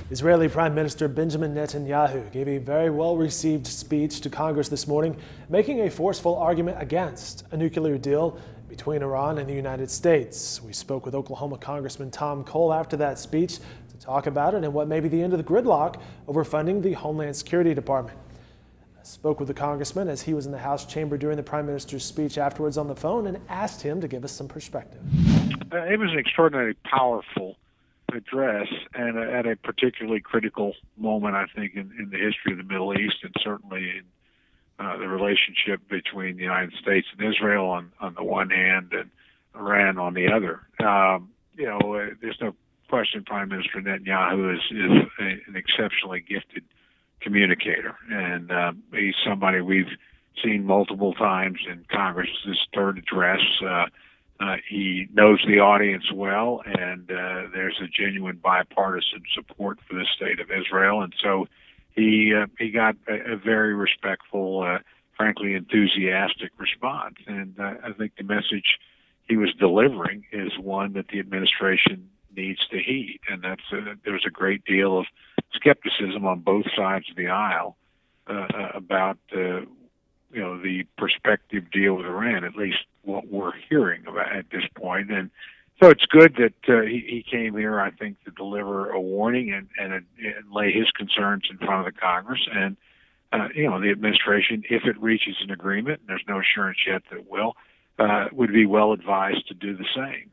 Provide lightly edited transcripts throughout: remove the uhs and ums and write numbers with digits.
Israeli Prime Minister Benjamin Netanyahu gave a very well-received speech to Congress this morning, making a forceful argument against a nuclear deal between Iran and the United States. We spoke with Oklahoma Congressman Tom Cole after that speech to talk about it and what may be the end of the gridlock over funding the Homeland Security Department. I spoke with the congressman as he was in the House chamber during the Prime Minister's speech afterwards on the phone and asked him to give us some perspective. It was an extraordinarily powerful address and at a particularly critical moment, I think, in the history of the Middle East and certainly in the relationship between the United States and Israel on the one hand and Iran on the other. There's no question Prime Minister Netanyahu is an exceptionally gifted communicator, and he's somebody we've seen multiple times in Congress. His third address. He knows the audience well, and there's a genuine bipartisan support for the state of Israel, and so he got a very respectful, frankly enthusiastic response. And I think the message he was delivering is one that the administration needs to heed, and that's there's a great deal of skepticism on both sides of the aisle about the prospective deal with Iran, at least what we're hearing about at this point. And so it's good that he came here, I think, to deliver a warning and lay his concerns in front of the Congress. And, the administration, if it reaches an agreement, and there's no assurance yet that it will, would be well advised to do the same,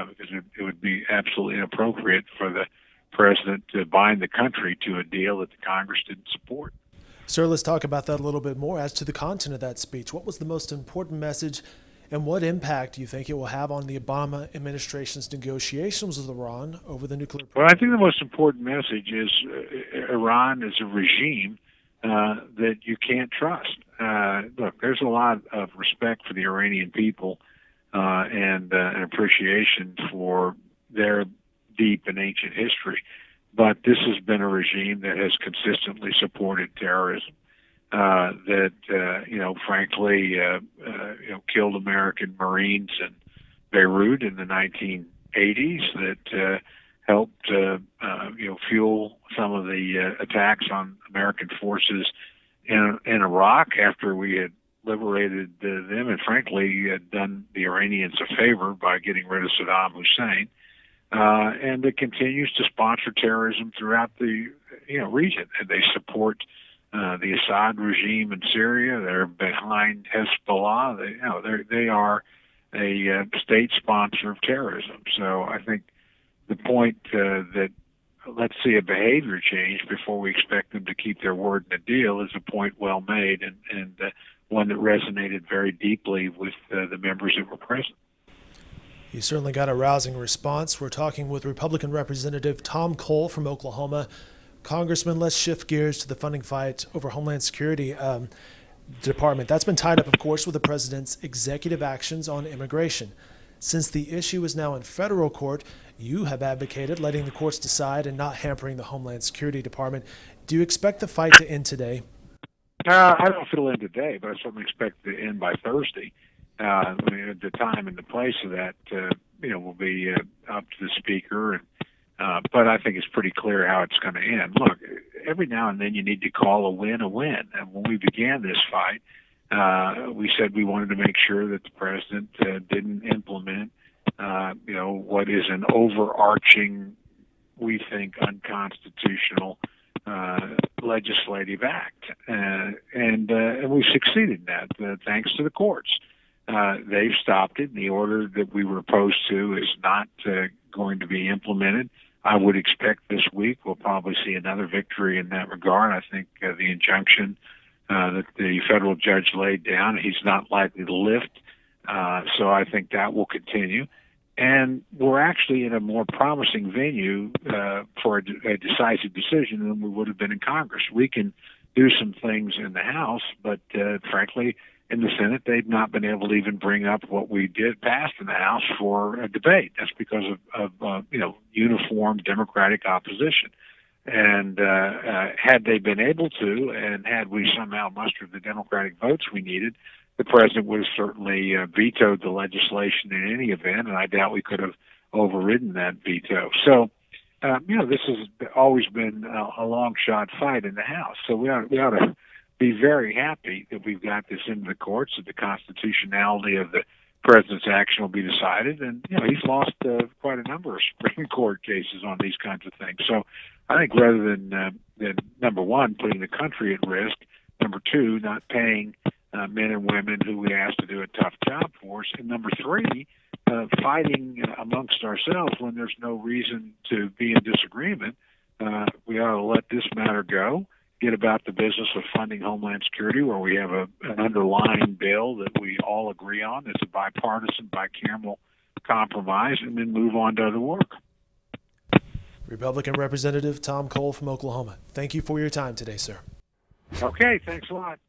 because it would be absolutely inappropriate for the president to bind the country to a deal that the Congress didn't support. Sir, let's talk about that a little bit more. As to the content of that speech, what was the most important message and what impact do you think it will have on the Obama administration's negotiations with Iran over the nuclear program? Well, I think the most important message is Iran is a regime that you can't trust. Look, there's a lot of respect for the Iranian people and an appreciation for their deep and ancient history. But this has been a regime that has consistently supported terrorism, frankly, killed American Marines in Beirut in the 1980s, that helped, fuel some of the attacks on American forces in Iraq after we had liberated them, and frankly, had done the Iranians a favor by getting rid of Saddam Hussein. And it continues to sponsor terrorism throughout the region. And they support the Assad regime in Syria. They're behind Hezbollah. They are a state sponsor of terrorism. So I think the point that let's see a behavior change before we expect them to keep their word in a deal is a point well made, and one that resonated very deeply with the members that were present. You certainly got a rousing response. We're talking with Republican Representative Tom Cole from Oklahoma. Congressman, let's shift gears to the funding fight over Homeland Security Department. That's been tied up, of course, with the president's executive actions on immigration. Since the issue is now in federal court, you have advocated letting the courts decide and not hampering the Homeland Security Department. Do you expect the fight to end today? I don't know if it'll end today, but I certainly expect it to end by Thursday. The time and the place of that, will be up to the speaker. But I think it's pretty clear how it's going to end. Look, every now and then you need to call a win a win. And when we began this fight, we said we wanted to make sure that the president didn't implement, what is an overarching, we think, unconstitutional legislative act. And we succeeded in that, thanks to the courts. They've stopped it. The order that we were opposed to is not going to be implemented. I would expect this week we'll probably see another victory in that regard. I think the injunction that the federal judge laid down, he's not likely to lift. So I think that will continue. And we're actually in a more promising venue for a decisive decision than we would have been in Congress. We can do some things in the House, but frankly, in the Senate, they've not been able to even bring up what we did pass in the House for a debate. That's because of uniform Democratic opposition. And had they been able to, and had we somehow mustered the Democratic votes we needed, the president would have certainly vetoed the legislation in any event, and I doubt we could have overridden that veto. So this has always been a long shot fight in the House. So we ought to be very happy that we've got this into the courts, that the constitutionality of the president's action will be decided. And, he's lost quite a number of Supreme Court cases on these kinds of things. So I think rather than number one, putting the country at risk, number two, not paying men and women who we ask to do a tough job for us, and number three, fighting amongst ourselves when there's no reason to be in disagreement, we ought to let this matter go, get about the business of funding Homeland Security, where we have an underlying bill that we all agree on. It's a bipartisan, bicameral compromise, and then move on to other work. Republican Representative Tom Cole from Oklahoma, thank you for your time today, sir. Okay, thanks a lot.